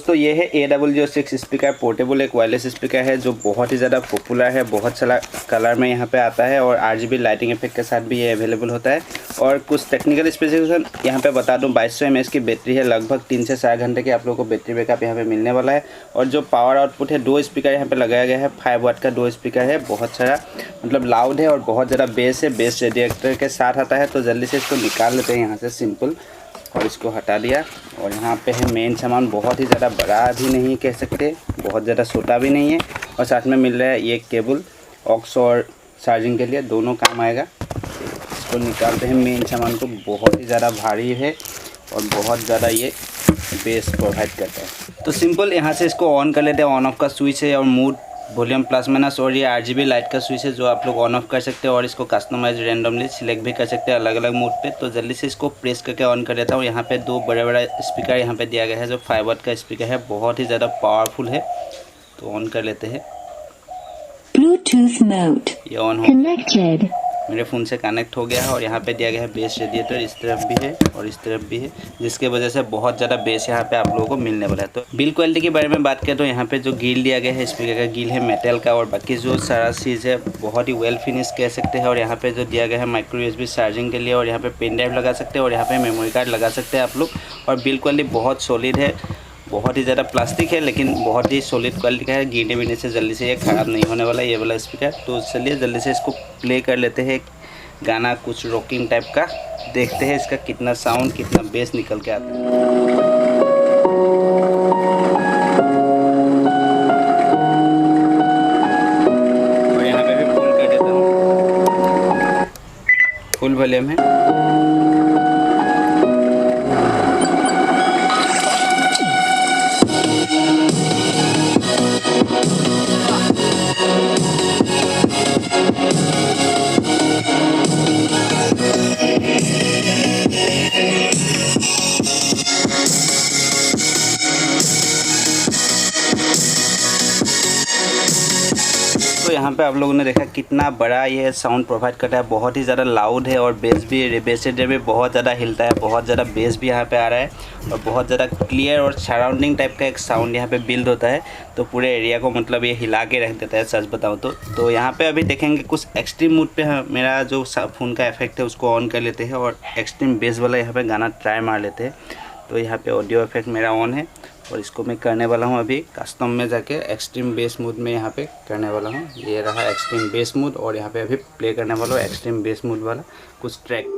दोस्तों ये है a006 स्पीकर, पोर्टेबल एक वायरलेस स्पीकर है जो बहुत ही ज़्यादा पॉपुलर है। बहुत सारा कलर में यहाँ पे आता है और RGB लाइटिंग इफेक्ट के साथ भी ये अवेलेबल होता है। और कुछ टेक्निकल स्पेसिफिकेशन यहाँ पे बता दूँ, 2200 mAh की बैटरी है, लगभग 3 से 4 घंटे की आप लोगों को बैटरी बैकअप यहाँ पे मिलने वाला है। और जो पावर आउटपुट है, 2 स्पीकर यहाँ पे लगाया गया है, 5 वाट का 2 स्पीकर है, बहुत सारा मतलब लाउड है और बहुत ज़्यादा बेस है, बेस रेडिएटर के साथ आता है। तो जल्दी से इसको निकाल लेते हैं यहाँ से सिंपल, और इसको हटा दिया। और यहाँ पे है मेन सामान, बहुत ही ज़्यादा बड़ा भी नहीं कह सकते, बहुत ज़्यादा छोटा भी नहीं है। और साथ में मिल रहा है ये केबल, ऑक्स और चार्जिंग के लिए दोनों काम आएगा। इसको निकालते हैं मेन सामान को, बहुत ही ज़्यादा भारी है और बहुत ज़्यादा ये बेस प्रोवाइड करता है। तो सिंपल यहाँ से इसको ऑन कर लेते हैं। ऑन ऑफ का स्विच है और मूड, वॉल्यूम प्लस माइनस, और ये RGB लाइट का स्विच है जो आप लोग ऑन ऑफ कर सकते हैं। और इसको कस्टमाइज रैंडमली सिलेक्ट भी कर सकते हैं अलग अलग मूड पे। तो जल्दी से इसको प्रेस करके ऑन कर देता हूँ। यहाँ पे 2 बड़े बड़े स्पीकर यहाँ पे दिया गया है जो 5 वाट का स्पीकर है, बहुत ही ज़्यादा पावरफुल है। तो ऑन कर लेते हैं। ब्लूटूथ मोड, ये ऑन हो, कनेक्टेड, मेरे फ़ोन से कनेक्ट हो गया है। और यहाँ पे दिया गया है बेस रेडिएटर, इस तरफ भी है और इस तरफ भी है, जिसके वजह से बहुत ज़्यादा बेस यहाँ पे आप लोगों को मिलने वाला है। तो बिल्ड क्वालिटी के बारे में बात करें तो यहाँ पे जो गिल दिया गया है स्पीकर का गिल है मेटल का, और बाकी जो सारा चीज़ है बहुत ही वेल फिनिश कह सकते हैं। और यहाँ पे जो दिया गया है माइक्रो USB चार्जिंग के लिए, और यहाँ पे पेन ड्राइव लगा सकते हैं और यहाँ पे मेमोरी कार्ड लगा सकते हैं आप लोग। और बिल्ड क्वालिटी बहुत सॉलिड है, बहुत ही ज़्यादा प्लास्टिक है लेकिन बहुत ही सॉलिड क्वालिटी का है। गिरने विरने से जल्दी से ये ख़राब नहीं होने वाला ये वाला स्पीकर। तो चलिए जल्दी से इसको प्ले कर लेते हैं, गाना कुछ रॉकिंग टाइप का, देखते हैं इसका कितना साउंड, कितना बेस निकल के आता है। और यहाँ पे भी फुल कर देता हूँ, फुल वॉल्यूम है। तो यहाँ पे आप लोगों ने देखा कितना बड़ा ये साउंड प्रोवाइड करता है, बहुत ही ज़्यादा लाउड है और बेस भी बहुत ज़्यादा हिलता है, बहुत ज़्यादा बेस भी यहाँ पे आ रहा है और बहुत ज़्यादा क्लियर और सराउंडिंग टाइप का एक साउंड यहाँ पे बिल्ड होता है। तो पूरे एरिया को मतलब ये हिला के रख देता है सच बताऊँ तो यहाँ पे अभी देखेंगे कुछ एक्सट्रीम मूड पे मेरा जो फ़ोन का इफेक्ट है उसको ऑन कर लेते हैं और एक्सट्रीम बेस वाला यहाँ पर गाना ट्राई मार लेते हैं। तो यहाँ पर ऑडियो इफेक्ट मेरा ऑन है और इसको मैं करने वाला हूँ अभी कस्टम में जाके एक्सट्रीम बेस मूड में यहाँ पे करने वाला हूँ। ये रहा एक्सट्रीम बेस मूड और यहाँ पे अभी प्ले करने वाला हूँ एक्सट्रीम बेस मूड वाला कुछ ट्रैक।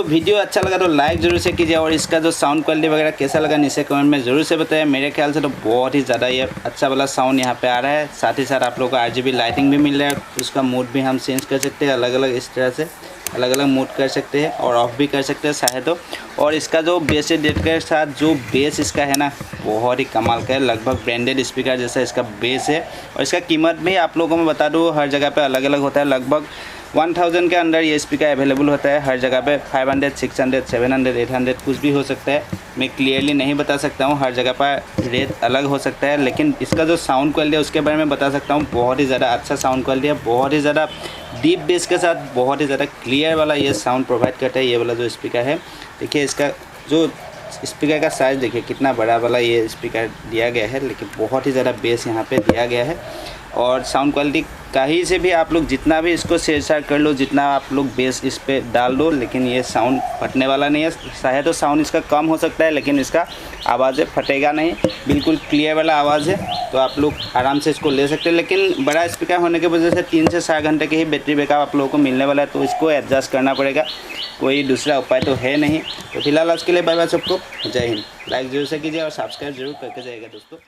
वीडियो अच्छा लगा तो लाइक जरूर से कीजिए, और इसका जो साउंड क्वालिटी वगैरह कैसा लगा नीचे कमेंट में ज़रूर से बताइए। मेरे ख्याल से तो बहुत ही ज़्यादा ये अच्छा वाला साउंड यहाँ पे आ रहा है। साथ ही साथ आप लोगों को RGB लाइटिंग भी मिल रहा है, उसका मूड भी हम चेंज कर सकते हैं, अलग अलग इस तरह से अलग अलग मूड कर सकते हैं और ऑफ भी कर सकते हैं चाहे तो। और इसका जो बेस डेट के साथ जो बेस इसका है ना, बहुत ही कमाल का है, लगभग ब्रांडेड स्पीकर जैसा इसका बेस है। और इसका कीमत भी आप लोगों को मैं बता दूँ हर जगह पे अलग अलग होता है, लगभग 1000 के अंदर ये स्पीकर अवेलेबल होता है हर जगह पे। 500, 600, 700, 800 कुछ भी हो सकता है, मैं क्लियरली नहीं बता सकता हूँ, हर जगह पर रेट अलग हो सकता है। लेकिन इसका जो साउंड क्वालिटी है उसके बारे में बता सकता हूँ, बहुत ही ज़्यादा अच्छा साउंड क्वालिटी है, बहुत ही ज़्यादा डीप बेस के साथ बहुत ही ज़्यादा क्लियर वाला ये साउंड प्रोवाइड करता है ये वाला जो स्पीकर है। देखिए इसका जो स्पीकर का साइज़ देखिए कितना बड़ा वाला ये स्पीकर दिया गया है, लेकिन बहुत ही ज़्यादा बेस यहाँ पे दिया गया है। और साउंड क्वालिटी कहीं से भी आप लोग जितना भी इसको छेड़छाड़ कर लो, जितना आप लोग बेस इस पर डाल दो, लेकिन ये साउंड फटने वाला नहीं है। चाहे तो साउंड इसका कम हो सकता है, लेकिन इसका आवाज़ फटेगा नहीं, बिल्कुल क्लियर वाला आवाज़ है। तो आप लोग आराम से इसको ले सकते हैं। लेकिन बड़ा स्पीकर होने की वजह से 3 से 4 घंटे के ही बैटरी बैकअप आप लोगों को मिलने वाला है, तो इसको एडजस्ट करना पड़ेगा, कोई दूसरा उपाय तो है नहीं। तो फिलहाल आज के लिए बाय बाय सबको, जय हिंद। लाइक जरूर से कीजिए और सब्सक्राइब जरूर करके जाइएगा दोस्तों।